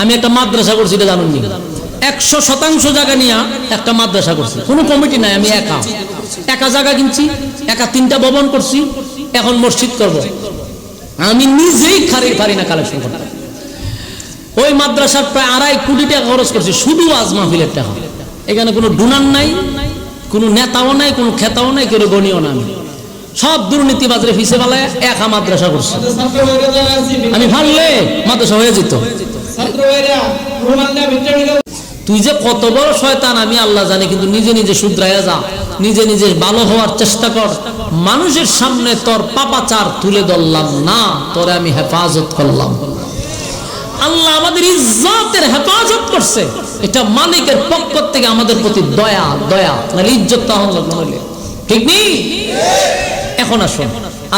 আমি একটা মাদ্রাসা করছি, এটা জানুন নি? 100% জায়গা নিয়ে একটা মাদ্রাসা করছি, কোনো কমিটি নাই, আমি একা জায়গা কিনছি, একা 3টা ভবন করছি, এখন মসজিদ করব। আমি নিজেই পারি না কালেকশন করতে। ওই মাদ্রাসার প্রায় 2.5 কোটি টাকা খরচ করছি শুধু ওয়াজ মাহফিলের টাকা। এখানে কোনো ডোনার নাই, কোনো নেতাও নাই, কোনো খেতাও নাই, কেউ গণিও না। আমি সব দুর্নীতিবাজরে ফিসে বেলায় একা মাদ্রাসা করছি। আমি ভাবলে মাদ্রাসা হয়ে যেত। তুই যে কত বড় শয়তান আমি আল্লাহ জানি, কিন্তু নিজে নিজে শুধরাইয়া যা, নিজে নিজে ভালো হওয়ার চেষ্টা কর। মানুষের সামনে তোর পাপাচার তুলে ধরলাম না, তোরে আমি হেফাজত করলাম। আল্লাহ আমাদের ইজ্জতের হেফাজত করছে, এটা মালিকের পক্ষ থেকে আমাদের প্রতি দয়া, নাহলে ইজ্জত তাহলে ঠিক নেই। এখন আসুন,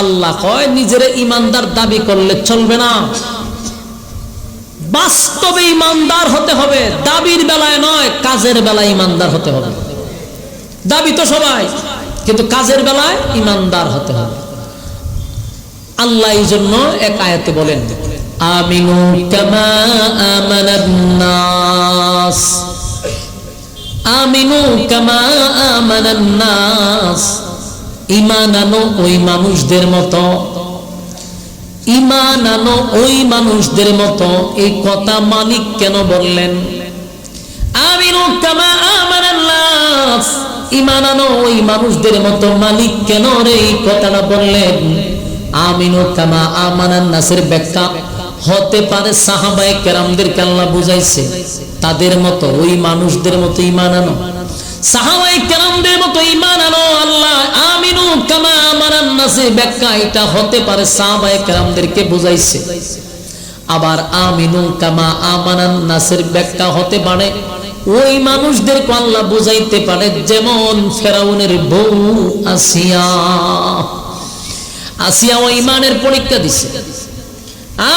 আল্লাহ কয় নিজের ইমানদার দাবি করলে চলবে না, বাস্তবে ইমানদার হতে হবে। দাবির বেলায় নয়, কাজের বেলায় ইমানদার হতে হবে। দাবি তো সবাই, কিন্তু কাজের বেলায় ইমানদার হতে হবে। আল্লাহ এই জন্য এক আয়াতে বলেন, আমিনু কামা আমানান নাস, আমিনু কামা আমানান নাস, ঈমান আনো ওই মানুষদের মতো, ঈমান আনো ওই মানুষদের মতো। এই কথা মালিক কেন বললেন? আমিনু কামা আমানান নাস, ঈমান আনো ওই মানুষদের মতো, মালিক কেন রে এই কথাটা বললেন? আমিনু কামা আমানান নাসের ব্যাখ্যা হতে পারে সাহাবায়ে কেরামদেরকে আল্লাহ বুঝাইছে তাদের মতো, ওই মানুষদের মতো ঈমান আনো, সাহাবায়ে কেরামদের মতো ঈমান আনো। আল্লাহ আমিনু কামা আমানান নাসের ব্যাখ্যা এটা হতে পারে সাহাবায়ে কেরামদেরকে বুঝাইছে। আবার আমিনু কামা আমানান নাসের ব্যাখ্যা হতে পারে ওই মানুষদেরকে আল্লাহ বুঝাইতে পারে, যেমন ফেরাউনের বউ আসিয়া ওই ঈমানের পরীক্ষা দিছে।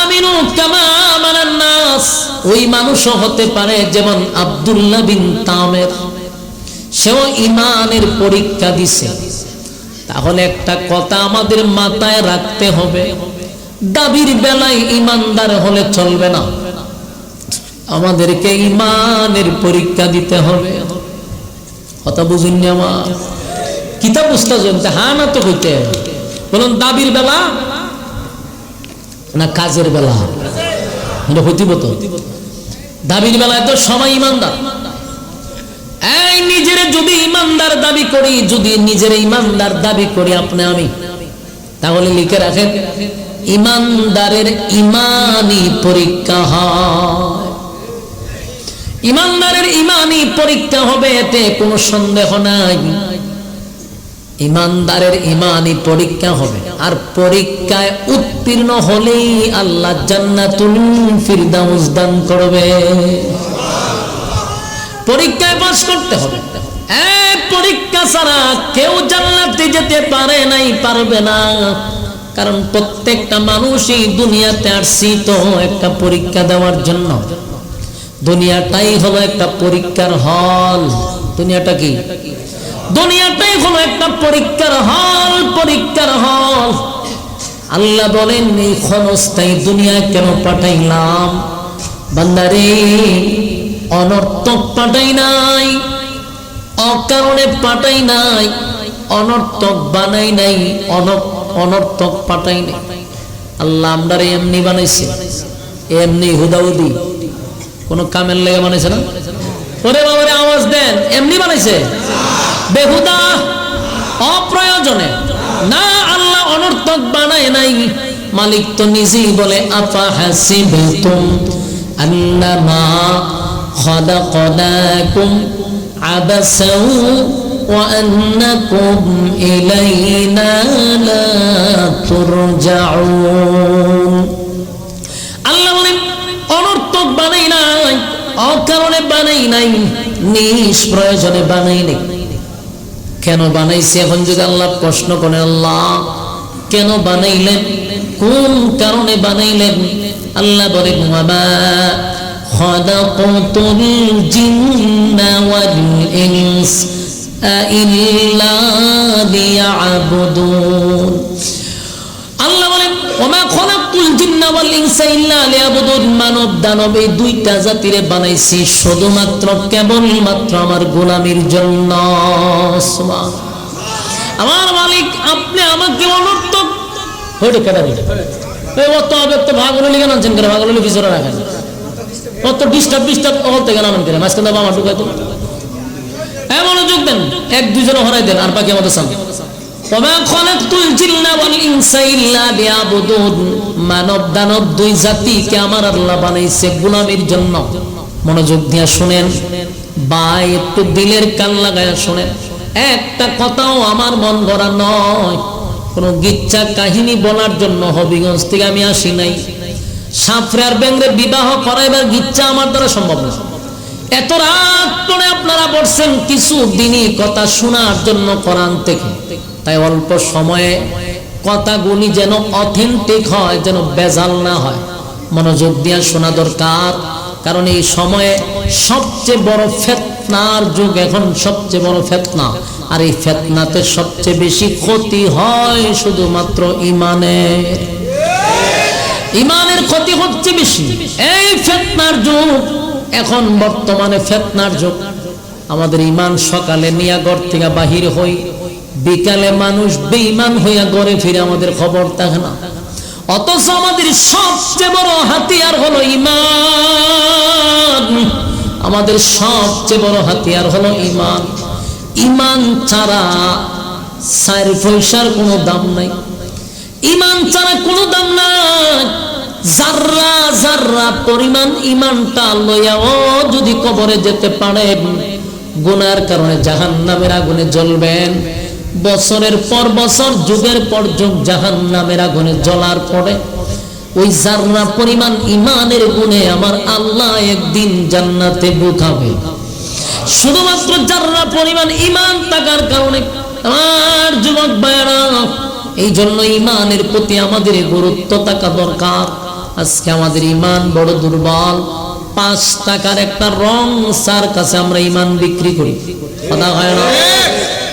আমিনু কামা আমানান নাস ওই মানুষও হতে পারে যেমন আব্দুল্লাহ বিন তামের, সেও ঈমানের পরীক্ষা দিছে। তাহলে একটা কথা আমাদের মাথায় রাখতে হবে, দাবির বেলায় ইমানদার হলে চলবে না, আমাদেরকে ঈমানের পরীক্ষা দিতে হবে। কথা বুঝুন আমার কিতাব উস্তাদ হ্যাঁ না তো কইতে বলুন, দাবির বেলা না কাজের বেলা? এটা হইতিব তো। দাবির বেলায় তো সবাই ইমানদার। এই নিজের যদি ইমানদার দাবি করি, যদি নিজের ইমানদার দাবি করি আপনি আমি, তাহলে লিখে রাখেন ইমানদারের ইমানি পরীক্ষা হয়। ইমানদারের ইমানি পরীক্ষা হবে, এতে কোনো সন্দেহ নাই। ইমানদারের ইমানি পরীক্ষা হবে, আর পরীক্ষায় উত্তীর্ণ হলেই আল্লাহ জান্নাতুল ফিরদাউস দান করবে। পরীক্ষায় পাস করতে হবে। এই পরীক্ষা ছাড়া কেউ জান্নাতে যেতে পারে নাই, পারবে না। কারণ প্রত্যেকটা মানুষই দুনিয়াতে আসছি তো একটা পরীক্ষা দেওয়ার জন্য। দুনিয়াটাই হলো একটা পরীক্ষার হল। দুনিয়াটা কি? দুনিয়াটাই হলো একটা পরীক্ষার হল, পরীক্ষার হল। আল্লাহ বলেন এই ক্ষণস্থায়ী দুনিয়া কেন পাঠাইলাম? বান্দারে অনর্থক পাঠাই নাই, অকারণে পাঠাই নাই, অনর্থক বানাই নাই, অনর্থক পাঠাই নাই। আল্লাহ আমরারে এমনি বানাইছে, এমনি হুদাউদি, কোন কামের লেগে বানাইছে না। ওরে বাবারে আওয়াজ দেন, এমনি বানাইছে বেহুদা, অপ্রয়োজনে না। আল্লাহ অনর্থক বানায় নাই। মালিক তো নিজেই বলে আফা হাসিবতুম আন্নামা খালাকনাকুম আবাসাও ওয়া আন্নাকুম ইলাইনা লা তুরজাউন। আল্লাহ বলেন অনর্থক বানাই নাই, অকারণে বানাই নাই, নিষ্প্রয়োজনে বানাই নাই। কেন বানাইছে? এখন যদি আল্লাহ প্রশ্ন করেন আল্লাহ কেন বানাইলেন, কোন কারণে বানাইলেন? আল্লাহ বলেন ওয়ামা খালাকাতুল জিন্না ওয়াল ইনসা ইল্লা লিয়াবুদুন। আল্লাহ বলেন ওয়ামা খালাকতুল খালাকতুল জিন্না ওয়াল ইনসা ইল্লা লিয়াবুদুন, মানব দানব এই দুইটা জাতিরে বানাইছি শুধুমাত্র কেবলমাত্র আমার গোলামির জন্য। সুবহানাল্লাহ। আমার মালিক আপনি আমাকে অনর্থক হইতে কেটে দিলেন। এই অত অব্যক্ত ভাগলে লিখে আনছেন করে, ভাগলে পিছনে রাখেন, অত ডিস্টার্ব অল থেকে নামেন করে মাঝখানে বাবা ঢুকাই দেন। হ্যাঁ মনোযোগ দেন, এক দুজনে হরাই দেন আর বাকি আমাদের সামনে। ওয়া খালাকতুল জিন্না ওয়াল ইনসা ইল্লা লিয়াবুদুন, মানব দানব দুই জাতিকে আমার আল্লাহ বানাইছে গোলামির জন্য। মনোযোগ দিয়ে শুনেন ভাই, একটু দিলের কান লাগায়া শুনেন। একটা কথাও আমার মন গড়া নয়, কোন গিচ্ছা কাহিনী বলার জন্য হবিগঞ্জ থেকে আমি আসি নাই। সাফরে আর ব্যাংরে বিবাহ করাইবার গিচ্ছা আমার দ্বারা সম্ভব না। এত রাত পরে আপনারা বলছেন কিছু দিনই কথা শোনার জন্য কোরআন থেকে, তাই অল্প সময়ে কথাগুলি যেন অথেন্টিক হয়, যেন বেজাল না হয়। মনোযোগ দিয়ে শোনা দরকার, কারণ এই সময়ে সবচেয়ে বড় ফিতনার যুগ, এখন সবচেয়ে বড় ফিতনা। আর এই ফিতনাতে সবচেয়ে বেশি ক্ষতি হয় শুধুমাত্র ইমানের ক্ষতি হচ্ছে বেশি। এই ফিতনার যুগ এখন বর্তমানে ফিতনার যুগ। আমাদের ইমান সকালে নিয়া ঘর থেকে বাহির হই, বিকালে মানুষ বেঈমান হইয়া ঘরে ফিরে আমাদের খবর থাকে না। অথচ আমাদের সবচেয়ে বড় হাতিয়ার হলো ঈমান। আমাদের সবচেয়ে বড় হাতিয়ার হলো ঈমান। ঈমান ছাড়া 4 পয়সার কোনো দাম নাই। ঈমান ছাড়া কোনো দাম নাই। যাররা যাররা পরিমাণ ঈমানটা লইয়াও যদি কবরে যেতে পারে, গুনার কারণে জাহান্নামের আগুনে জ্বলবেন। বছরের পর বছর, যুগের পর যুগ জাহান্নামের আগুনে জ্বলার পরে ওই যাররা পরিমাণ ঈমানের গুণে আমার আল্লাহ একদিন জান্নাতে ঢুকাবে। শুধুমাত্র যাররা পরিমাণ ঈমান থাকার কারণে। আমার যুবক ভাইরা, এই জন্য ঈমানের প্রতি আমাদের গুরুত্ব থাকা দরকার। আজকে আমাদের ঈমান বড় দুর্বল। 5 টাকার একটা রং সার কাছে আমরা ঈমান বিক্রি করি, কথা হয় না?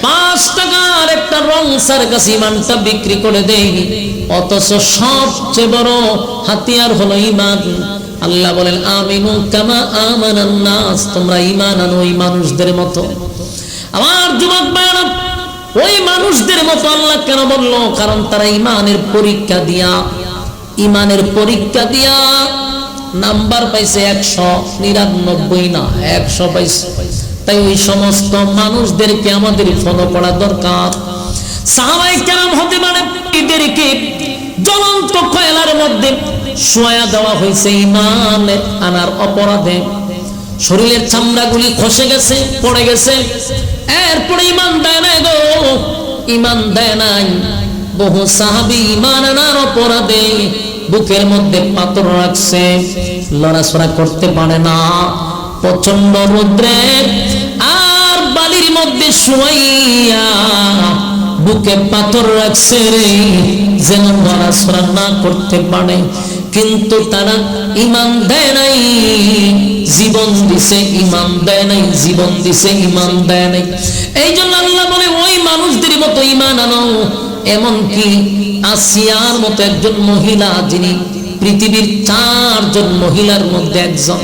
5 টাকার একটা রং সার কাছে ঈমানটা বিক্রি করে দেই। অথচ সবচেয়ে বড় হাতিয়ার হলো ঈমান। আল্লাহ বলেন আমিনু কামা আমানান নাস, তোমরা ঈমান আনো ওই মানুষদের মতো। আমার যুবক ভাইরা, ওই মানুষদের মতো আল্লাহ কেন বললো? কারণ তারা ঈমানের পরীক্ষা দিয়া নাম্বার পাইছে 199 না 100 পাইছে। তাই ওই সমস্ত মানুষদেরকে আমাদের ফলো করা দরকার। সাহাবায়ে কেরাম হতে পারে এদেরকে জ্বলন্ত কয়লার মধ্যে শোয়া দেওয়া হয়েছে ঈমান আনার অপরাধে। শরীরের চামড়াগুলি খসে গেছে, পড়ে গেছে, এরপরে ঈমান দেয় নাই গো, ঈমান দেয় নাই। বহু সাহাবী ঈমান আনার অপরাধে বুকের মধ্যে পাথর রাখছে, লড়াচড়া করতে পারে না। প্রচন্ড রৌদ্রে আর বালির মধ্যে শুয়াইয়া বুকে পাথর রাখছে রে, যেন লড়াচড়া না করতে পারে। কিন্তু তারা ঈমান দেয় নাই, জীবন দিছে, ঈমান দেয় নাই, জীবন দিছে, ঈমান দেয় নাই। এই জন্য আল্লাহ বলে ওই মানুষদের মতো ঈমান আনো। এমনকি আসিয়ার মতো একজন মহিলা, যিনি পৃথিবীর 4 জন মহিলার মধ্যে একজন।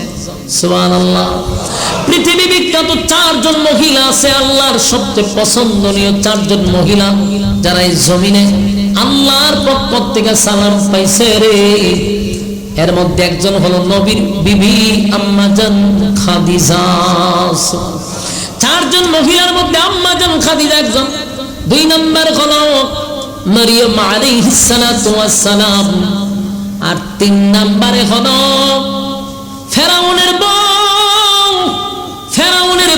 সুবহানাল্লাহ। পৃথিবী বিখ্যাত 4 জন মহিলা আছে, আল্লাহর সবচেয়ে পছন্দনীয় 4 জন মহিলা, যারা এই জমিনে আল্লাহর পক্ষ থেকে সালাম পাইছে রে। এর মধ্যে একজন হলো নবীর বিবি আম্মা জান খাদিজা। 4 জন মহিলার মধ্যে আম্মা জান খাদিজা একজন। 2 নম্বর হলো মারিয়াম আলাইহিস সালাতু ওয়াস সালাম। আর 3 নম্বরে হলো ফেরাউনের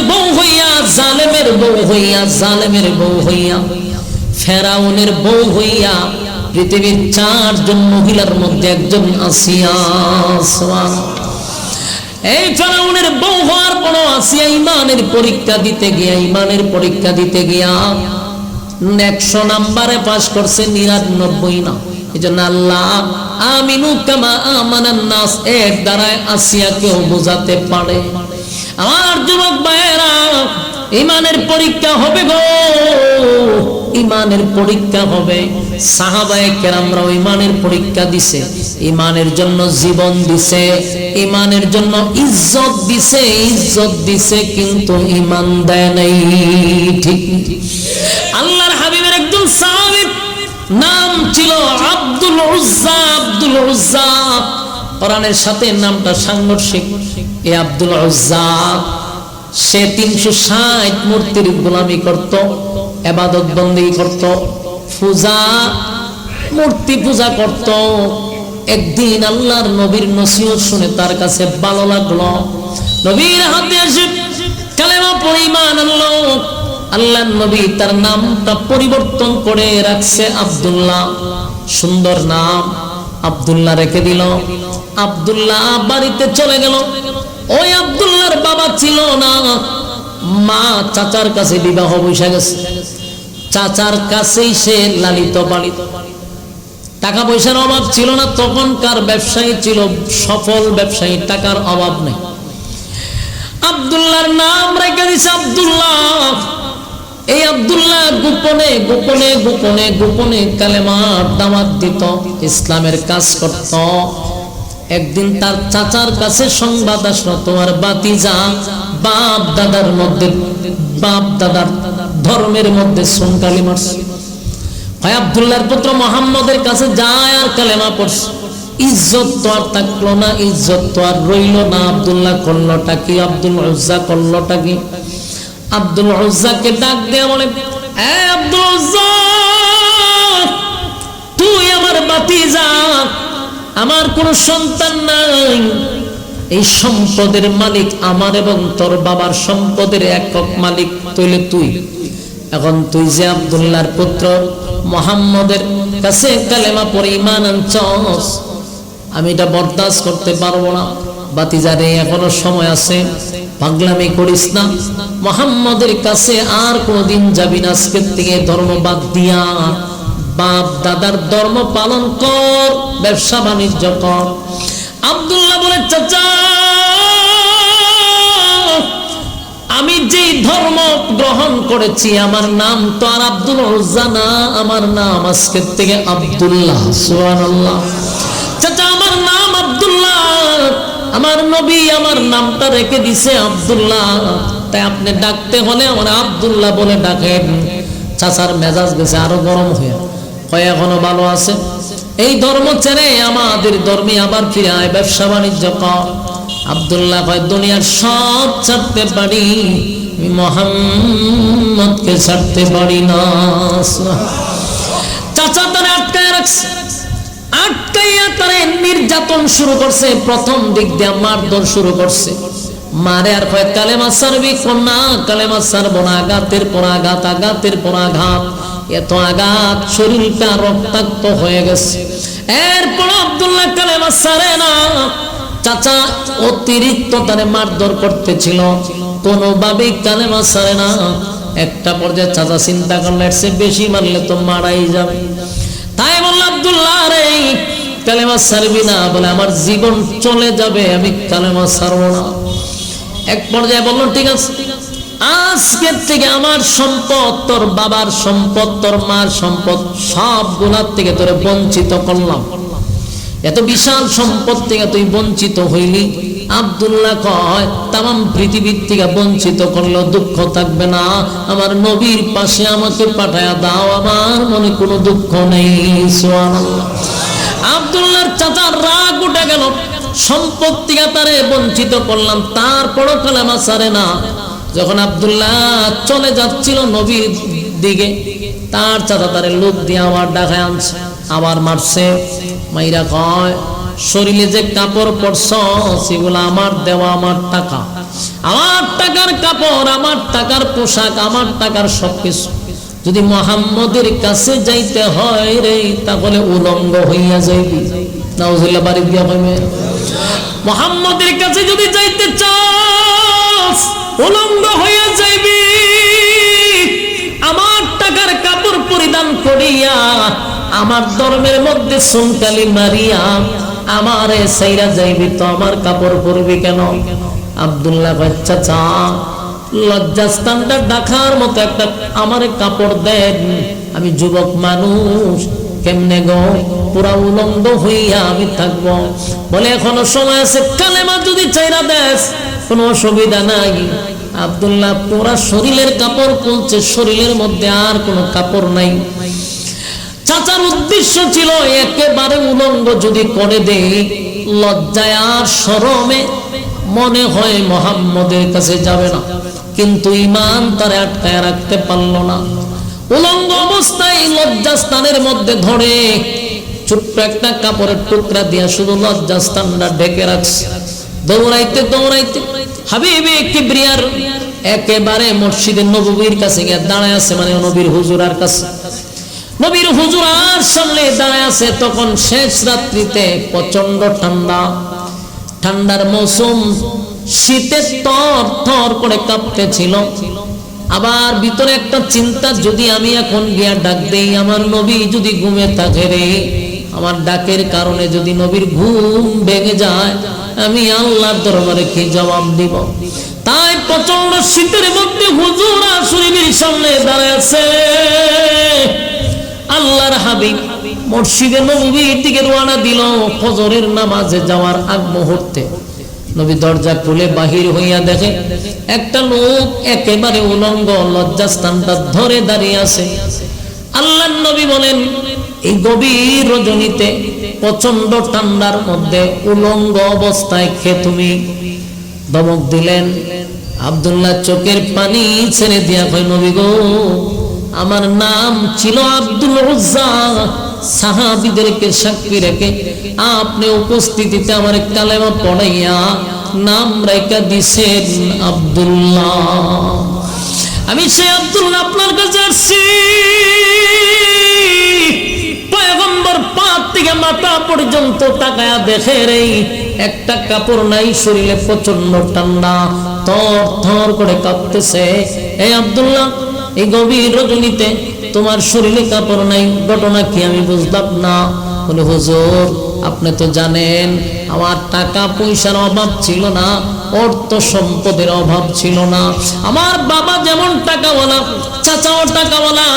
বউ হইয়া, জালেমের বউ হইয়া পৃথিবীর 4 জন মহিলার মধ্যে একজন আসিয়া। এই ফেরাউনের বউ হওয়ার পর আসিয়া ঈমানের পরীক্ষা দিতে গিয়া 100 নম্বরে পাস করছে, 99 না। এজন্য আল্লাহ আমিনু কামা আমানান নাস এর দ্বারা আসিয়াকেও বোঝাতে পারে। আমার যুবক ভাইয়েরা, ইমানের পরীক্ষা হবে গো, ইমানের পরীক্ষা হবে। সাহাবায়ে কেরামরাও ইমানের পরীক্ষা দিছে, ইমানের জন্য জীবন দিছে, ইমানের জন্য ইজ্জত দিছে, ইজ্জত দিছে, কিন্তু ইমান দেয় নাই। ঠিক আল্লাহর হাবিবের একজন সাহাবী নাম ছিল আব্দুল উজ্জা। আব্দুল উজ্জা কোরআনের সাথে নামটা সাংঘর্ষিক। এই আব্দুল উজ্জা সে 360 মূর্তির গোলামি করত, ইবাদত বন্দেগী করত, পূজা মূর্তি পূজা করত। একদিন আল্লাহর নবীর নসিহত শুনে তার কাছে ভালো লাগলো, নবীর হাতে এসে কালেমা পড়ে ঈমান আনলো। আল্লাহর নবী তার নামটা পরিবর্তন করে রাখছে আব্দুল্লাহ, সুন্দর নাম আব্দুল্লাহ রেখে দিল। আব্দুল্লাহ বাড়িতে চলে গেল। ওই আব্দুল্লাহর বাবা ছিল না, মা চাচার কাছে বিবাহ বসে গেছে, চাচার কাছেই সে লালিত পালিত। টাকা পয়সার অভাব ছিল না, তখনকার ব্যবসায়ী ছিল সফল ব্যবসায়ী, টাকার অভাব নেই। আব্দুল্লাহর নাম রেখে দিছে আব্দুল্লাহ। এই আব্দুল্লাহ গোপনে গোপনে গোপনে গোপনে কালেমার দাওয়াত দিত, ইসলামের কাজ করত। একদিন তার চাচার কাছে সংবাদ আসলো, তোমার ভাতিজা বাপ দাদার মধ্যে, বাপ দাদার ধর্মের মধ্যে সুনকালি মারছে। হয় আব্দুল্লাহর পুত্র মুহাম্মদের কাছে যায় আর কালেমা পড়ছে। ইজ্জত তো আর থাকলো না, ইজ্জত তো আর রইল না। আব্দুল্লাহ করলোটা কি? আব্দুল উজ্জা করলোটা কি? আব্দুল উজ্জাকে ডাক দিয়ে বলে, এ আব্দুল উজ্জা, তুই আমার ভাতিজা, আমার কোনো সন্তান নাই, এই সম্পদের মালিক আমার এবং তোর বাবার সম্পদের একক মালিক তৈলে তুই। এখন তুই যে আব্দুল্লাহর পুত্র মুহাম্মদের কাছে কালেমা পড়ে ঈমান আনছস, আমি এটা বরদাস্ত করতে পারবো না। ভাতিজারে এখনো সময় আছে, পাগলামি করিস না, মুহাম্মদের কাছে আর কোনদিন যাবি না। আজকের থেকে ধর্ম বাদ দিয়া বাপ দাদার ধর্ম পালন কর, ব্যবসা বাণিজ্য কর। আব্দুল্লাহ বলে, চাচা আমি যেই ধর্ম গ্রহণ করেছি আমার নাম তো আর আব্দুল উজ্জা না, আমার নাম আজকের থেকে আব্দুল্লাহ। সুবহানাল্লাহ। চাচা আমার নাম আব্দুল্লাহ, আমার নবী আমার নামটা রেখে দিছে আব্দুল্লাহ, তাই আপনি ডাকতে হলে আমার আব্দুল্লাহ বলে ডাকেন। চাচার মেজাজ গেছে আরো গরম হয়ে, কয় এখনো ভালো আছে, এই ধর্ম ছেড়ে আমাদের ধর্মে আবার ফিরে আয়, ব্যবসা বাণিজ্য কর। আব্দুল্লাহ কয়, দুনিয়ার সব ছাড়তে পারি, মুহাম্মদকে ছাড়তে পারি না। চাচা তারে আটকায় রাখছে, আটকাইয়া তারে নির্যাতন শুরু করছে। প্রথম দিক দিয়ে মারধর শুরু করছে, মারে আর কয় কালেমা ছাড়বি? না কালেমা ছাড়বো না। আঘাতের পর আঘাত, আঘাতের পর আঘাত, এত আঘাত শরীরটা রক্তাক্ত হয়ে গেছে। এরপর আব্দুল্লাহ কালেমা ছাড়ে না। চাচা অতিরিক্ত তারে মারধর করতেছিল, কোনোভাবেই কালেমা ছাড়ে না। একটা পর্যায়ে চাচা চিন্তা করলে এর চেয়ে বেশি মারলে তো মারাই যাবে, তাই বলল, আব্দুল্লাহ রে কালেমা ছাড়বি না? বলে, আমার জীবন চলে যাবে, আমি কালেমা ছাড়বো না। এক পর্যায়ে বলল, ঠিক আছে, আজকের থেকে আমার সম্পদ, তোর বাবার সম্পদ, তোর মার সম্পদ, সবগুলার থেকে তোরে বঞ্চিত করলাম। এত বিশাল সম্পদ থেকে তুই বঞ্চিত হইলি। আব্দুল্লাহ কয়, তামাম পৃথিবীর থেকে বঞ্চিত করলেও দুঃখ থাকবে না, আমার নবীর পাশে আমাকে পাঠায়া দাও, আমার মনে কোনো দুঃখ নেই। সুবহানাল্লাহ। আব্দুল্লাহর চাচার রাগ উঠে গেল, সম্পদ থেকে তারে বঞ্চিত করলাম, তারপরও কালেমা ছাড়ে না। যখন আব্দুল্লাহ চলে যাচ্ছিল নবীর দিকে, তার চাচা তারে লোক দিয়ে আবার ডাকায় আনছে, আবার মারছে। মাইরা কয়, শরীরে যে কাপড় পরছ সেগুলো আমার দেওয়া, আমার টাকা, আমার টাকার কাপড়, আমার টাকার পোশাক, আমার টাকার সবকিছু। যদি মুহাম্মদের কাছে যাইতে হয় রে, তাহলে উলঙ্গ হইয়া যাইবি। নাউজুবিল্লাহ। বাড়ি দিয়া কইবে, মুহাম্মদের কাছে যদি যাইতে চাস উলঙ্গ হইয়া যাইবি। আমার টাকার কাপড় পরিধান করিয়া, আমার ধর্মের মধ্যে সুনকালি মারিয়া আমারে সাইরা যাইবি, তো আমার কাপড় পরবি কেন? আব্দুল্লাহ, চাচা লজ্জাস্থানটা ঢাকার মতো একটা আমারে কাপড় দেন, আমি যুবক মানুষ, কেমনে গো পুরা উলঙ্গ হইয়া আমি থাকবো? বলে এখনো সময় আছে, কালেমা যদি চাইরা দেস কোনো অসুবিধা নাই। আব্দুল্লাহ পুরা শরীরের কাপড় খুলছে, শরীরের মধ্যে আর কোনো কাপড় নাই। চাচার উদ্দেশ্য ছিল একেবারে উলঙ্গ যদি করে দেই, লজ্জায় আর শরমে মনে হয় মুহাম্মদের কাছে যাবে না, কিন্তু ঈমান তারে আটকায় রাখতে পারলো না। উলঙ্গ অবস্থায় লজ্জাস্থানের মধ্যে ধরে ছোট্ট একটা কাপড়ের টুকরা দিয়া শুধু লজ্জাস্থানটা ঢেকে রাখছে। দৌড়াইতে দৌড়াইতে হাবিবে কিবরিয়ার একেবারে মসজিদে নববীর কাছে গিয়ে দাঁড়ায় আছে, মানে নবীর হুজুরার কাছে। নবীর হুজুরার সামনে দাঁড়ায় আছে। তখন শেষ রাত্রিতে প্রচন্ড ঠান্ডা, ঠান্ডার মৌসুম, শীতে থর থর করে কাঁপতেছিল। আবার ভিতরে একটা চিন্তা, যদি আমি এখন গিয়া ডাক দেই, আমার নবী যদি ঘুমে থাকে রে, আমার ডাকের কারণে যদি নবীর ঘুম ভেঙে যায়, আমি আল্লাহর দরবারে কি জবাব দিব? তাই প্রচন্ড শীতের মধ্যে হুজুর শরীফের সামনে দাঁড়ায় আছে। আল্লাহর হাবিব মসজিদে নববীর দিকে রওনা দিল ফজরের নামাজে যাওয়ার আগ মুহূর্তে। নবী দরজা খুলে বাহির হইয়া দেখে একটা লোক একেবারে উলঙ্গ লজ্জাস্থানটা ধরে দাঁড়িয়ে আছে। আল্লাহর নবী বলেন, এই গভীর রজনীতে প্রচন্ড ঠান্ডার মধ্যে উলঙ্গ অবস্থায় কে তুমি? ধমক দিলেন। আব্দুল্লাহ চোখের পানি ছেড়ে দিয়া কয়, নবী গো, আমার নাম ছিল আব্দুল উজ্জা। সাহাবীদেরকে সাক্ষী রেখে আপনি উপস্থিতিতে আমার কালেমা পড়াইয়া নাম রাইখা দিছেন আব্দুল্লাহ। আমি সেই আব্দুল্লাহ আপনার কাছে আসছি। পয়গম্বর পা থেকে মাথা পর্যন্ত তাকায়া দেখে রে একটা কাপড় নাই, শরীরে প্রচন্ড ঠান্ডা, থর থর করে কাঁপতেছে। এই আব্দুল্লাহ, এই গভীর রজনীতে তোমার শরীরে কাপড় নাই, ঘটনা কি আমি বুঝলাম না। বলে, হুজুর আপনি তো জানেন আমার টাকা পয়সার অভাব ছিল না, অর্থ সম্পদের অভাব ছিল না। আমার বাবা যেমন টাকাওয়ালা, চাচাও টাকাওয়ালা।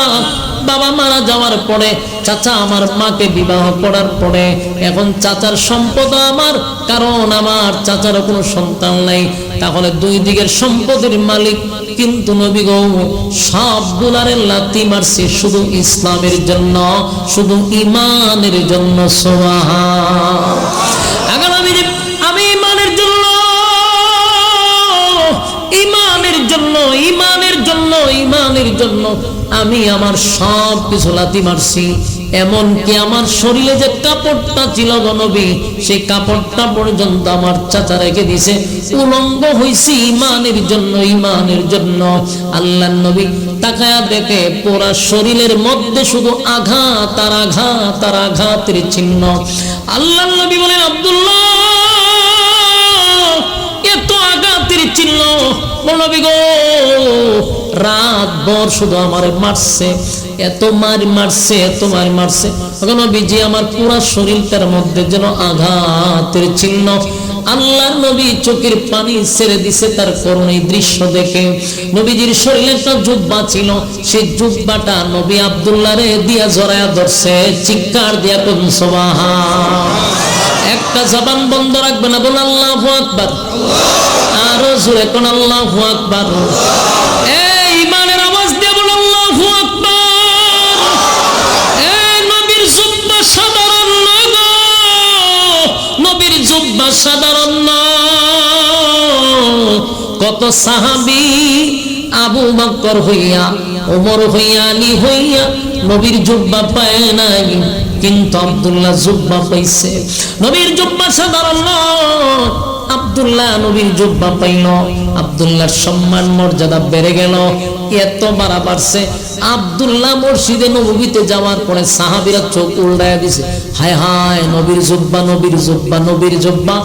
বাবা মারা যাওয়ার পরে চাচা আমার মাকে বিবাহ করার পরে এখন চাচার সম্পদ আমার, কারণ আমার চাচার কোনো সন্তান নাই। তাহলে দুই দিকের সম্পদের মালিক, কিন্তু নবী গো সবগুলারে লাথি মারছি শুধু ইসলামের জন্য, শুধু ঈমানের জন্য। সুবহান। আমি ঈমানের জন্য, ঈমানের জন্য, ঈমানের জন্য, ঈমানের জন্য আমি আমার সব কিছু লাথি মারছি। এমনকি আমার শরীরে যে কাপড়টা ছিল গো নবী, সেই কাপড়টা পর্যন্ত আমার চাচা রেখে দিছে। উলঙ্গ হইছি ঈমানের জন্য, ঈমানের জন্য। আল্লাহর নবী তাকায়া দেখে পুরা শরীরের মধ্যে শুধু আঘাত আর আঘাত আর আঘাতের চিহ্ন। আল্লাহর নবী বলেন, আব্দুল্লাহ এত আঘাতের চিহ্ন? নবী গো রাত ভর শুধু আমারে মারছে, এত মার মারছে, এত মার মারছে। নবীজি আমার পুরা শরীরটার মধ্যে যেন আঘাতের চিহ্ন। আল্লাহর নবী চোখের পানি ছেড়ে দিছে তার করুণার দৃশ্য দেখে। নবীজির শরীরে একটা জুব্বা ছিল, সেই জুব্বাটা নবী আব্দুল্লাহরে দিয়া জড়ায়া ধরছে, চিৎকার দিয়া কোন সুবহান। একটা জবান বন্ধ রাখবে না, বল আল্লাহু আকবার। আরো জোরে কোন আল্লাহু আকবার। এই ঈমানের আওয়াজ দিয়ে বল আল্লাহু আকবার। এই নবীর জুব্বা সাধারণ না গো, নবীর জুব্বা সাধারণ না। কত সাহাবী আবু বকর হইয়া, ওমর হইয়া, আলী হইয়া নবীর জুব্বা পায় নাই, কিন্তু আব্দুল্লাহ জুব্বা পাইছে। নবীর জুব্বা সাধারণ নয়, আব্দুল্লাহ নবীর জুব্বা পাইল। আব্দুল্লাহর সম্মান মর্যাদা বেড়ে গেল, এত বাড়া বাড়ছে। আব্দুল্লাহ মসজিদে নববীতে যাওয়ার পরে সাহাবীরা চোখ উল্টায়া দিছে, হায় হায় নবীর জুব্বা, নবীর জুব্বা, নবীর জুব্বা।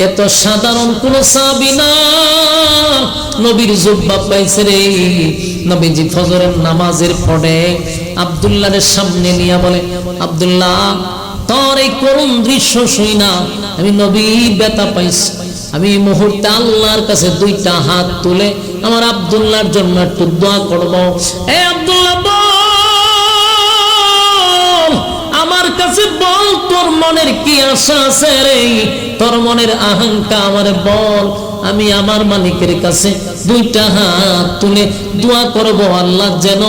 এত সাধারণ কোন সাহাবী না, নবীর জুব্বা পাইছে রে। নবীজি ফজরের নামাজের পরে আব্দুল্লাহর সামনে নিয়ে বলে, আব্দুল্লাহ তোর এই করুণ দৃশ্য শুই না আমি নবী ব্যথা পাইছি। আমি এই মুহূর্তে আল্লাহর কাছে দুইটা হাত তুলে আমার আব্দুল্লাহর জন্য একটু দোয়া করব। এ আব্দুল্লাহ বল, আমার কাছে বল তোর মনের কি আশা আছে রে, তোর মনের আকাঙ্ক্ষা আমারে বল। আমি আমার মালিকের কাছে দুইটা হাত তুলে দোয়া করব, আল্লাহ যেন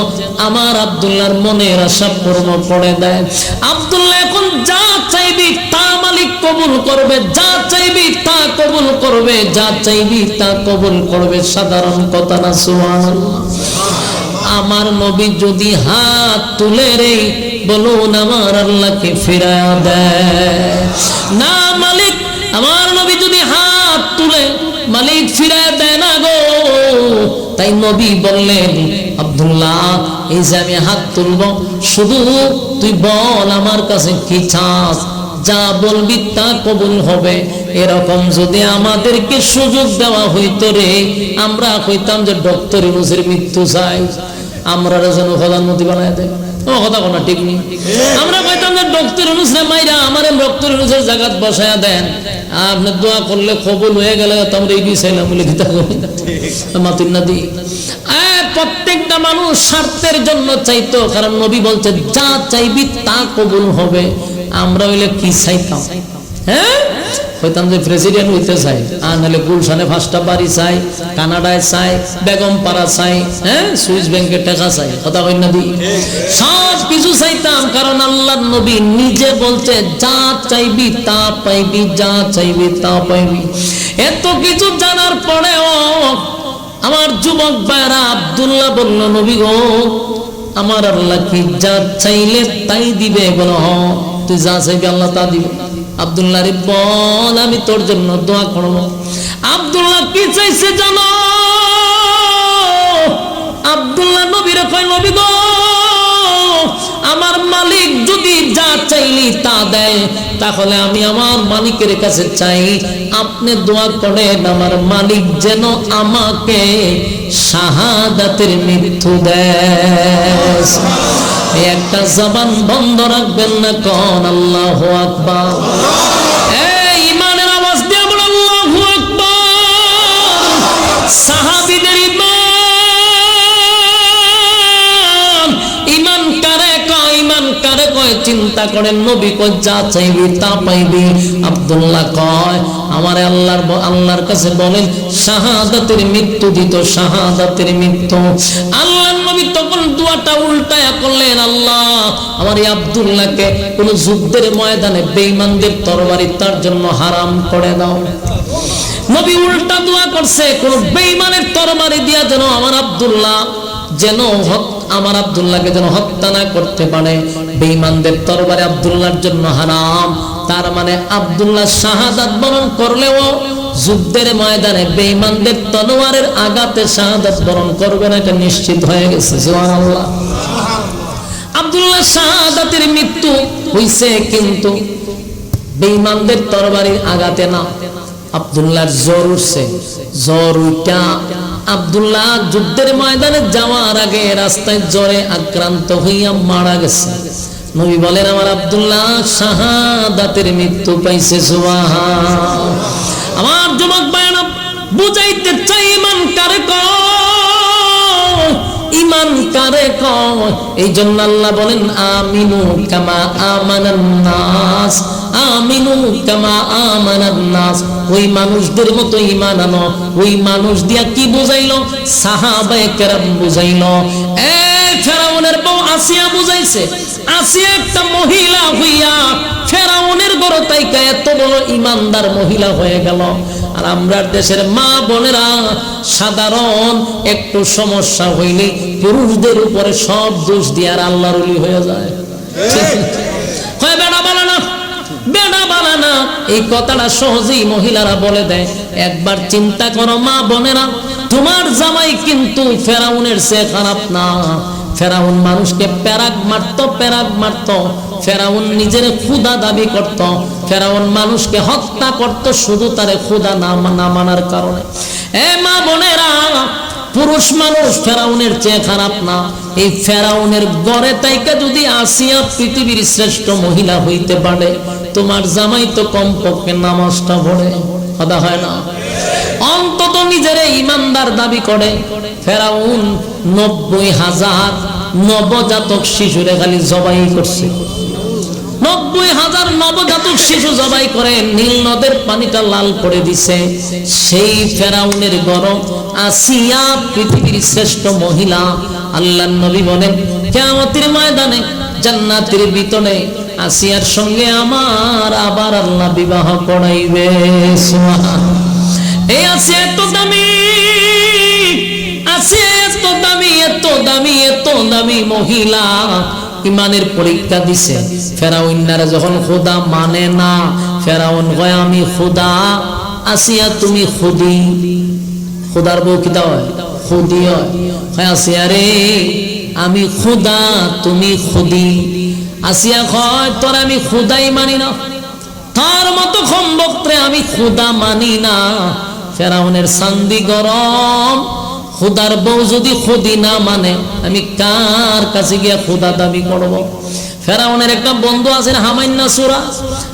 আমার আব্দুল্লাহর মনের আশা পূর্ণ করে দেয়। আব্দুল্লাহ এখন যা চাইবি তা মালিক কবুল করবে, যা চাইবি তা কবুল করবে, যা চাইবি তা কবুল করবে। সাধারণ কথা না, সুবহানাল্লাহ। আমার নবী যদি হাত তুলে রে বলুন আমার আল্লাহকে ফিরায়া দেয় না মালিক, আমার নবী যদি হাত তুলে মালিক ফিরায়া দেয় না গো। তাই নবী বললেন, আব্দুল্লাহ এই যে আমি হাত তুলব, শুধু তুই বল আমার কাছে কি চাস, যা বলবি তা কবুল হবে। এরকম যদি আমাদেরকে সুযোগ দেওয়া হইতো রে, আমরা কইতাম যে ডক্টর ইউনূসের মৃত্যু চাই, আমরা যেন প্রধানমন্ত্রী বানায় দেয়। ও কথা কোনা ঠিক নেই। আমরা কইতাম যে ডক্টর ইউনূস রে মাইরা আমারে ডক্টর ইউনূসের জায়গাত বসায়া দেন, আপনি দোয়া করলে কবুল হয়ে গেলে তোমরা এই বিষয়টা বলে দিতে হবে মাতুন না দি। প্রত্যেকটা মানুষ স্বার্থের জন্য চাইতো, কারণ নবী বলছে যা চাইবি তা কবুল হবে। আমরা হইলে কি চাইতাম, হ্যাঁ হইতাম যে প্রেসিডেন্ট হইতে চাই, আর নাহলে গুলশানে 5টা বাড়ি চাই, কানাডায় চাই, বেগম পাড়া চাই, হ্যাঁ সুইস ব্যাংকে টাকা চাই, কথা কই না দি। সব কিছু চাইতাম, কারণ আল্লাহর নবী নিজে বলছে যা চাইবি তা পাইবি, যা চাইবি তা পাইবি। এত কিছু জানার পরেও আমার যুবক ভাইরা আব্দুল্লাহ বলল, নবী গো আমার আল্লাহ কি যা চাইলে তাই দিবে? বলো তুই যা চাইবি আল্লাহ তা দিবে। আব্দুল্লাহ রে বল আমি তোর জন্য দোয়া করব। আব্দুল্লাহ কি চাইছে জানো? আব্দুল্লাহ নবীরে কয়, নবী গো আমার মালিক যদি যা চাইলি তা দেয়, তাহলে আমি আমার মালিকের কাছে চাই আপনি দোয়া করেন আমার মালিক যেন আমাকে শাহাদাতের মৃত্যু দেয়। একটা জবান বন্ধ রাখবেন না, কোন আল্লাহু আকবার। এই ঈমানের আওয়াজ দিয়ে বল আল্লাহু আকবার। সাহাবীদের ঈমান কারে কয়, ঈমান কারে কয় চিন্তা করেন। নবী কয় যা চাইবি তা পাইবি। আব্দুল্লাহ কয় আমারে আল্লাহর কাছে বলেন শাহাদাতের মৃত্যু দিত, শাহাদাতের মৃত্যু। আল্লাহর নবী তখন দোয়াটা উল্টায়া করলেন, আল্লাহ আমার এই আব্দুল্লাহকে কোন যুদ্ধের ময়দানে বেঈমানদের তরবারি তার জন্য হারাম করে দাও। নবী উল্টা দোয়া করছে, কোন বেঈমানের তরবারি দিয়া যেন আমার আব্দুল্লাহকে যেন হত্যা না করতে পারে। বেঈমানদের তরবারি আব্দুল্লাহর জন্য হারাম। তার মানে আব্দুল্লাহ শাহাদাত বরণ করলেও যুদ্ধের ময়দানে বেঈমানদের তলোয়ারের আঘাতে শাহাদাত বরণ করবে না, এটা নিশ্চিত হয়ে গেছে। সুবহানাল্লাহ। আব্দুল্লাহ শাহাদাতের মৃত্যু হইছে, কিন্তু বেঈমানদের তরবারির আঘাতে না। আব্দুল্লাহর জ্বর উঠছে, জ্বর উঠা আব্দুল্লাহ যুদ্ধের ময়দানে যাওয়ার আগে রাস্তায় জ্বরে আক্রান্ত হইয়া মারা গেছে। নবী বলেন আমার আব্দুল্লাহ শাহাদাতের মৃত্যু পাইছে। সুবহান। আমার যুবক ভাইরা বুঝাইতে চাই ঈমান কারে কয়, ঈমান কারে কয়। এই জন্য আল্লাহ বলেন আমিনু কামা আমানান নাস, আমিনু কামা আমানান নাস। ওই মানুষদের মতো ঈমান আনো। ওই মানুষ দিয়া কি বুঝাইলো? সাহাবায়ে কেরাম বুঝাইলো। ফেরাউনের বউ আসিয়া বুঝাইছে। আসিয়া একটা মহিলা হইয়া ফেরাউনের ঘর তাইকা এত বড় ইমানদার মহিলা হয়ে গেল। আর আমরা দেশের মা বোনেরা সাধারণ একটু সমস্যা হইলে পুরুষদের উপরে সব দোষ দিয়ে আর আল্লাহর ওলি হয়ে যায়। বেড়া বানানা, বেড়া বানানা, এই কথাটা সহজেই মহিলারা বলে দেয়। একবার চিন্তা করো মা বোনেরা, তোমার জামাই কিন্তু ফেরাউনের চেয়ে খারাপ না। ফেরাউন মানুষকে প্যারাক মারতো। ফেরাউন নিজের খুদা দাবি করত। ফেরাউন মানুষকে হত্যা করত শুধু তারে খুদা না মানার কারণে। মা বোনেরা, পুরুষ মানুষ ফেরাউনের চেয়ে খারাপ না। এই ফেরাউনের গড়ে তাইকা যদি আসিয়া পৃথিবীর শ্রেষ্ঠ মহিলা হইতে পারে, তোমার জামাই তো কমপক্ষে নামাজটা পড়ে, কথা হয় না? অন্তত নিজের ইমান ইমানদার দাবি করে, ফেরাউন 90,000 নবজাতক শিশুরে খালি জবাই করছে। 90,000 নবজাতক শিশু জবাই করে নীল নদের পানিটা লাল করে দিছে। সেই ফেরাউনের গরম আসিয়া পৃথিবীর শ্রেষ্ঠ মহিলা। আল্লাহর নবী বলেন কিয়ামতের ময়দানে জান্নাতের ভিতরে আসিয়ার সঙ্গে আমার আবার আল্লাহ বিবাহ করাইবে। সুবহানাল্লাহ। এই আসিয়া এত দামি, আসিয়া এত দামি, এত দামি, এত দামি মহিলা। ইমানের পরীক্ষা দিছে। ফেরাউনরা যখন খোদা মানে না, ফেরাউন কয় আমি খোদা, আসিয়া তুমি খুদি। খোদার বউ কি হয়? খুদি হয়। আসিয়া রে আমি খোদা, তুমি খুদি। আসিয়া কয় তোর আমি খোদাই মানি না, তার মতো খম্বক্রে আমি খোদা মানি না। ফেরাউনের সান্দি গরম। খোদার বউ যদি খুদি না মানে আমি কার কাছে গিয়া খোদা দাবি করব? ফেরাউনের একটা বন্ধু আছে হামাইন্না সূরা,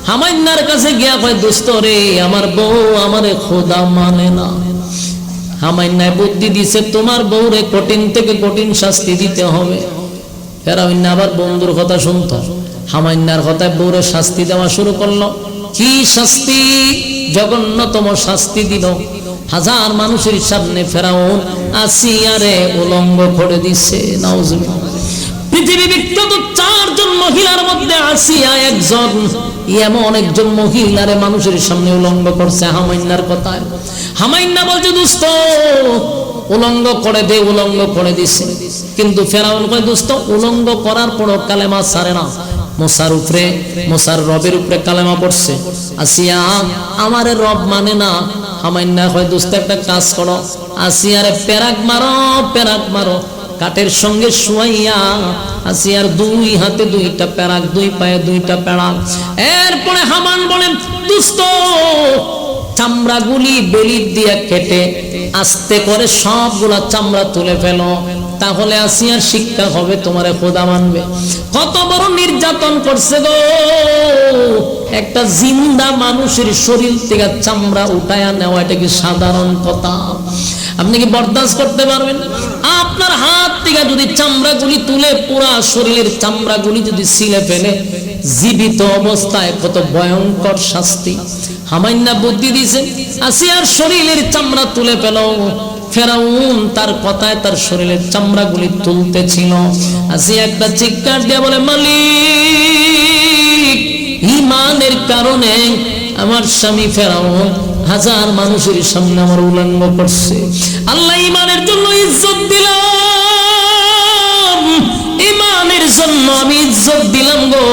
হামাইন্নার কাছে গিয়া কয় দোস্ত রে আমার বউ আমারে খোদা মানে না। হামাইন্নায় বুদ্ধি দিছে তোমার বউরে কঠিন থেকে কঠিন শাস্তি দিতে হবে। ফেরাউন আবার বন্ধুর কথা শুনতো, হামাইন্নার কথায় বউরে শাস্তি দেওয়া শুরু করলো। কি শাস্তি? জঘন্যতম শাস্তি দিল। হাজার মানুষের সামনে ফেরাউন আসিয়ারে উলঙ্গ করে দিছে। নাউজুবিল্লাহ। পৃথিবী বিখ্যাত 4 জন মহিলার মধ্যে আসিয়া একজন। এমন একজন মহিলারে মানুষের সামনে উলঙ্গ করছে হামাইন্নার কথায়। হামাইন্না বলছে দোস্ত উলঙ্গ করে দে, উলঙ্গ করে দিছে। কিন্তু ফেরাউন কয় দোস্ত উলঙ্গ করার পরও কালেমা ছাড়ে না। মুসার উপরে, মুসার রবের উপরে কালেমা পড়ছে। আসিয়া আমারে রব মানে না। হামাইন্না কয় দোস্ত একটা কাজ করো, আসিয়ারে পেরাক মারো, পেরাক মারো। কাঠের সঙ্গে শুয়াইয়া আসিয়ার 2 হাতে 2টা পেরাক, 2 পায়ে 2টা পেরাক। এরপরে হামান বলেন দোস্ত চামড়াগুলি বেলির দিয়ে কেটে আস্তে করে সবগুলা চামড়া তুলে ফেলো, তাহলে আসিয়ার শিক্ষা হবে, তোমারে খোদা মানবে। কত বড় নির্যাতন করছে গো! একটা জিন্দা মানুষের শরীর থেকে চামড়া উঠায়া নেওয়া এটা কি সাধারণ কথা? আপনি কি বরদাস্ত করতে পারবেন? আপনার হাত থেকে যদি চামড়াগুলি তুলে পুরা শরীরের চামড়াগুলি যদি ছিলে ফেলে জীবিত অবস্থায় কত ভয়ঙ্কর শাস্তি। হামাইন্না বুদ্ধি দিয়েছে আসিয়ার শরীরের চামড়া তুলে ফেলো। ফেরাউন তার কথায় তার শরীরের চামড়াগুলি তুলতেছিল। আসিয়া একটা চিৎকার দিয়ে বলে মালিক ঈমানের কারণে আমার স্বামী ফেরাউন হাজার মানুষের সামনে আমার উলঙ্গ করছে। আল্লাহ ঈমানের জন্য ইজ্জত দিলাম, ঈমানের জন্য আমি ইজ্জত দিলাম গো।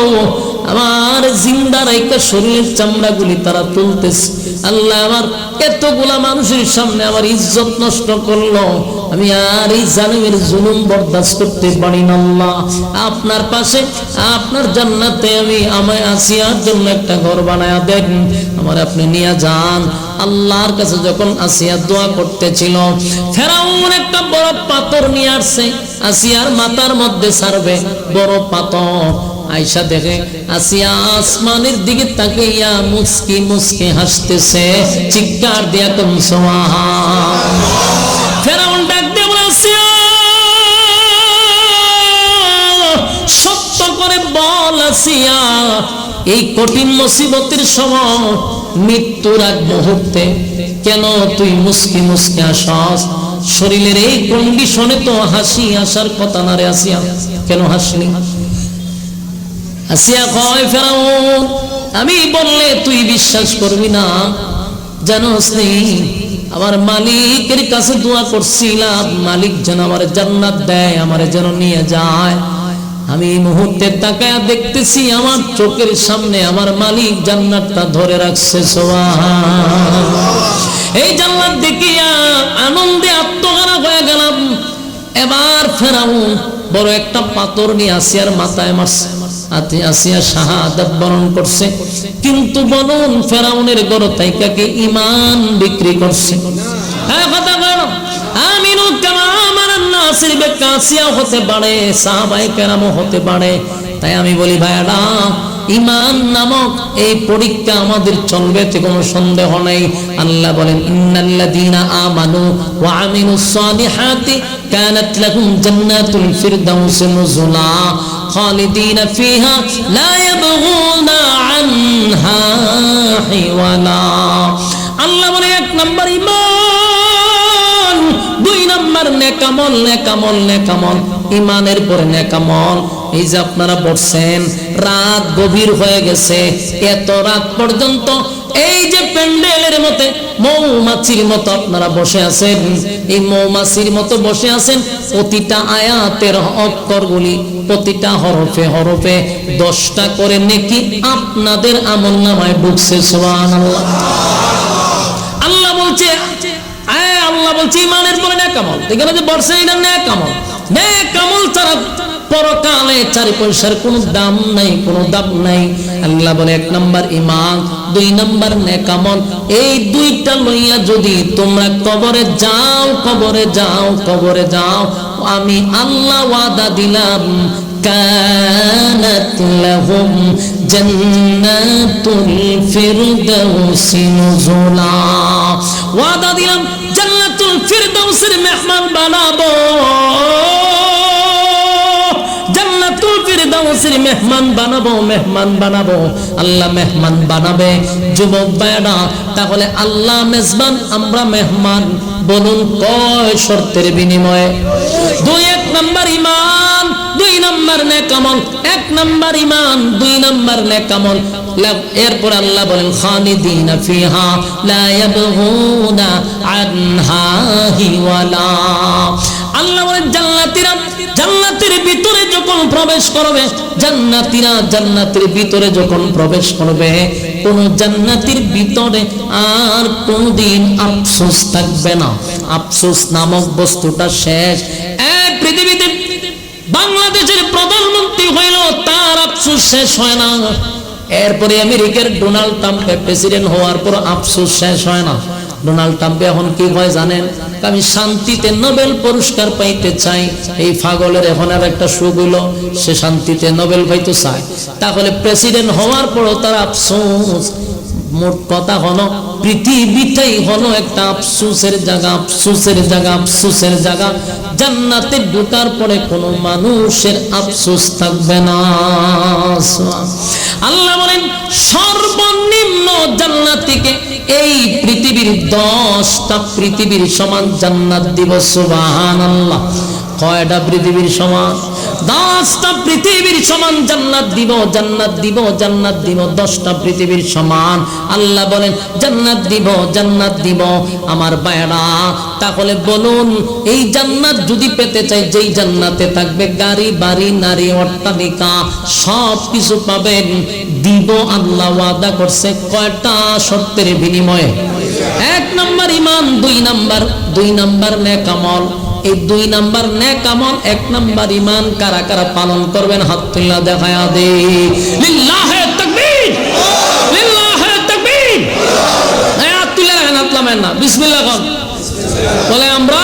আমার জিন্দা রাইকা শরীরের চামড়াগুলি তারা তুলতেছে। আল্লাহ আমার এতগুলা মানুষের সামনে আমার ইজ্জত নষ্ট করলো। আমি আর এই জালিমের জুলুম বরদাস্ত করতে পারি না। আল্লাহ আপনার পাশে আপনার জান্নাতে আমি আমায় আসিয়ার জন্য একটা ঘর বানায়া দেন, আমার আপনি নিয়ে যান। আল্লাহর কাছে যখন আসিয়া দোয়া করতেছিল, ফেরাউন একটা বড় পাথর নিয়ে আসছে আসিয়ার মাথার মধ্যে ছাড়বে। বড় পাথর আয়েশা দেখে আসিয়া আসমানের দিকে তাকিয়া মুস্কি মুস্কি হাসতেছে, চিৎকার দিয়া তুম সুবহান। ফেরাউন ডাক দিয়ে বলে আসিয়া সত্য করে বল আসিয়া এই কঠিন মুসিবতের সময় মৃত্যুর আগ মুহূর্তে কেন তুই মুস্কি মুস্কি হাসস? শরীরের এই কন্ডিশনে তো হাসি আসার কথা না রে আসিয়া, কেন হাসলি? আসিয়া কয় ফেরাউন আমি বললে তুই বিশ্বাস করবি না, জানোস নি আমার মালিকের কাছে দোয়া করছিলাম মালিক যেন আমার জান্নাত দেয়, আমারে যেন নিয়ে যায়। আমি এই মুহূর্তে তাকায়া দেখতেছি আমার চোখের সামনে আমার মালিক জান্নাতটা ধরে রাখছে। সুবহানাল্লাহ। এই জান্নাত দেখিয়া আনন্দে আত্মহারা হয়ে গেলাম। এবার ফেরাউন বড় একটা পাথর নিয়ে আসিয়ার মাথায় মারছে। আসিয়া শাহাদাত বরণ করছে, কিন্তু বলুন ফেরাউনের গড় তাইকাকে ঈমান বিক্রি করছে। হ্যাঁ কথা বলো, আমিনু কামা আমানান নাসির বেকাসিয়া হতে পারে, সাহাবায়ে কেরামও হতে পারে। তাই আমি বলি ভাইরা ঈমান নামক এই পরীক্ষা আমাদের চলবে, এতে কোনো সন্দেহ নাই। আল্লাহ বলেন ইন্নাল্লাযীনা আমানু ওয়া আমিলুস সালিহাতি কানাত লাহুম জান্নাতুল ফিরদাউসি নুজুলা খালিদিনা ফিহা লা ইয়াবগুনা আনহা হিওয়ালা। আল্লাহ বলে এক নাম্বার ঈমান, দুই নাম্বার নেকামল, নেকামল, নেকামল, ঈমানের পরে নেকামল। এই যে আপনারা বসছেন, রাত গভীর হয়ে গেছে, এত রাত পর্যন্ত এই যে প্যান্ডেলের মধ্যে মৌমাছির মতো আপনারা বসে আছেন, এই মৌমাছির মতো বসে আছেন। প্রতিটা আয়াতের অক্ষরগুলি, প্রতিটা হরফে হরফে 10টা করে নেকি আপনাদের আমলনামায় ঢুকছে। সুবহানাল্লাহ। আল্লাহ বলছে, আল্লাহ বলছে ঈমানের পরে নেকামল। এখানে যে বর্ষে এটা নেকামল, নেকামল ছাড়া পরকালে 4 পয়সার কোনো দাম নাই, কোনো দাম নাই। আল্লাহ বলে এক নাম্বার ঈমান, দুই নাম্বার নেকামল। এই দুইটা লইয়া যদি তোমরা কবরে যাও, কবরে যাও, কবরে যাও, আমি আল্লাহ ওয়াদা দিলাম কানাত লাহুম জান্নাতুল ফিরদাউসি নুজুলা। ওয়াদা দিলাম জান্নাতুল ফিরদাউসের মেহমান বানাবো, জান্নাতুল ফিরদাউসের মেহমান বানাবো, মেহমান বানাবো। আল্লাহ মেহমান বানাবে। যুবক ভাইরা, তাহলে আল্লাহ মেজবান, আমরা মেহমান। বলুন কয় শর্তের বিনিময়ে? এক নাম্বার ঈমান, দুই নাম্বার নেকামল। এক নাম্বার ঈমান, দুই নাম্বার নেকামল। এরপর আল্লাহ বলেন খালিদিনা ফিহা লা ইয়াবগুনা আনহা হিওয়ালা। আল্লাহ বলেন জান্নাতীরা জান্নাতের ভিতরে যখন প্রবেশ করবে, জান্নাতীরা জান্নাতের ভিতরে যখন প্রবেশ করবে, কোন জান্নাতের ভিতরে আর কোনদিন আফসোস থাকবে না। আফসোস নামক বস্তুটা শেষ। এই পৃথিবীতে বাংলাদেশের প্রধানমন্ত্রী হইল, তার আফসোস শেষ হয় না। এরপরে আমেরিকার ডোনাল্ড ট্রাম্প প্রেসিডেন্ট হওয়ার পর আফসোস শেষ হয় না। ডোনাল্ড ট্রাম্প এখন কি হয় জানেন? আমি শান্তিতে নোবেল পুরস্কার পাইতে চাই। এই পাগলের এখন আর একটা সুখ হইল, সে শান্তিতে নোবেল পাইতে চায়। তাহলে প্রেসিডেন্ট হওয়ার পরও তার আফসোস। মোট কথা হলো পৃথিবীটাই হলো একটা আফসোসের জায়গা, আফসোসের জায়গা, আফসোসের জায়গা। জান্নাতে ঢোকার পরে কোনো মানুষের আফসোস থাকবে না। আল্লাহ বলেন সর্বনিম্ন জান্নাতীকে এই পৃথিবীর 10টা পৃথিবীর সমান জান্নাত দিব। সুবহানাল্লাহ। কয়টা পৃথিবীর সমান? 10টা পৃথিবীর সমান জান্নাত দিব, জান্নাত দিব, জান্নাত দিব। 10টা পৃথিবীর সমান আল্লাহ বলেন জান্নাত দিব, জান্নাত দিব। আমার ভাইরা, তাহলে বলুন এই জান্নাত যদি পেতে চাই, যেই জান্নাতে থাকবে গাড়ি, বাড়ি, নারী, অট্টালিকা, সব কিছু পাবেন, দিব। আল্লাহ ওয়াদা করছে কয়টা শর্তের বিনিময়ে? এক নাম্বার ঈমান, দুই নাম্বার নেকামল। এই 2 নাম্বার নেকামল, 1 নাম্বার ঈমান কারা কারা পালন করবেন? হাত তুলে দেখায়া দে। লিল্লাহে তাকবীর, লিল্লাহে তাকবীর। হাত তুলে রাখেন, হাত নামেন না। বিসমিল্লাহ বল। বলে আমরা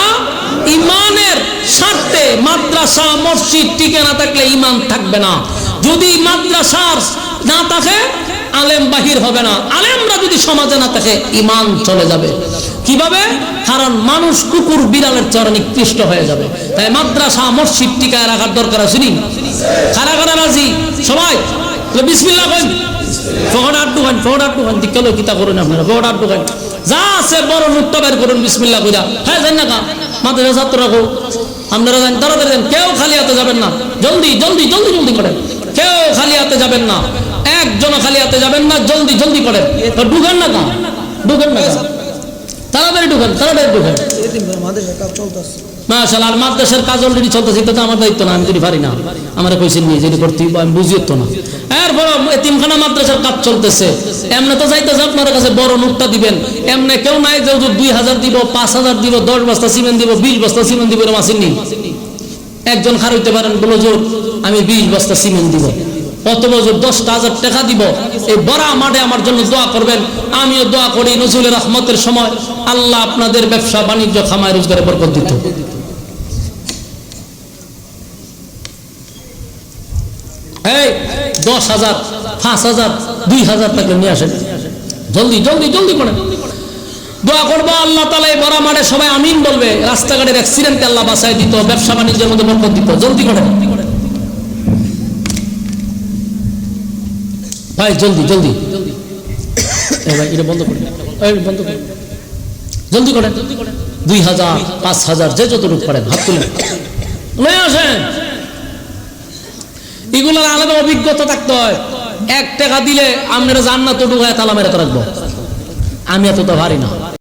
ঈমানের স্বার্থে, মাদ্রাসা মসজিদ টিকে না থাকলে ঈমান থাকবে না। যদি মাদ্রাসা না থাকে, আলেম বাহির হবে না। আলেমরা যদি সমাজে না থাকে, ঈমান চলে যাবে। কিভাবে? কারণ মানুষ কুকুর বিড়ালের চেয়ে নিকৃষ্ট হয়ে যাবে। তাই মাদ্রাসা মসজিদ টিকায় রাখার দরকার আছে। কারা কারা রাজি? সবাই বিসমিল্লাহ বলেন। ফোড়া টুকান, ফোড়া টুকান দিকলো কিতা করুন আপনারা। ফোড়া টুকান যা আছে বড় মুক্ত বের করুন বিসমিল্লাহ কইরা। হ্যাঁ জান না কা মাদ্রাসা ছাত্র রাখো, আপনারা জান, তাড়াতাড়ি দেন। কেউ খালি হাতে যাবেন না। জলদি জলদি জলদি জলদি করেন। কেউ খালি হাতে যাবেন না, একজন খালি হাতে যাবেন না। জলদি জলদি করেন। ঢুকেন না কা, ঢুকেন না কা, তাড়াতাড়ি ঢুকেন, তাড়াতাড়ি ঢুকেন। মাশাআল্লাহ। আর মাদ্রাসার কাজ অলরেডি চলতেছে, এটা তো আমার দায়িত্ব না, আমি যদি পারি না। আমার কইছে নিয়ে যেটা করতে আমি বুঝিও তো না। এরপর এতিমখানা মাদ্রাসার কাজ চলতেছে। এমনি তো যাইতেছে আপনার কাছে বড় নোটটা দিবেন, এমনি কেউ নাই যে 2000 দিব, 5000 দিব, 10 বস্তা সিমেন্ট দিব, 20 বস্তা সিমেন্ট দিব, এরকম আসেননি। একজন খারাইতে পারেন, বলো যে আমি 20 বস্তা সিমেন্ট দিব, কত বছর 10,000 টাকা দিব। এই বড় মাঠে আমার জন্য দোয়া করবেন। আমিও দোয়া করি নজরুলের রহমতের সময় আল্লাহ আপনাদের ব্যবসা বাণিজ্য খামায় রোজগারে বরকত দিত। এই 10,000 5,000 2,000 টাকা নিয়ে আসেন, জলদি জলদি জলদি করেন। দোয়া করবো আল্লাহ তাআলা এই বড় মাঠে সবাই আমিন বলবে, রাস্তাঘাটের অ্যাক্সিডেন্টে আল্লাহ বাঁচায় দিত, ব্যবসা বাণিজ্যের মধ্যে বরকত দিত। জলদি করেন ভাই, জলদি জলদি। ভাই এটা বন্ধ করেন, বন্ধ করেন, জলদি করেন। 2,000 5,000 যে যতটুকু পারেন হাত তুলেন নিয়ে আসেন। এগুলোর আলাদা অভিজ্ঞতা থাকতে হয়। 1 টাকা দিলে আপনারা জান্নাতে ঢুকায় তালা মেরে রাখবো, আমি এত তো পারি না।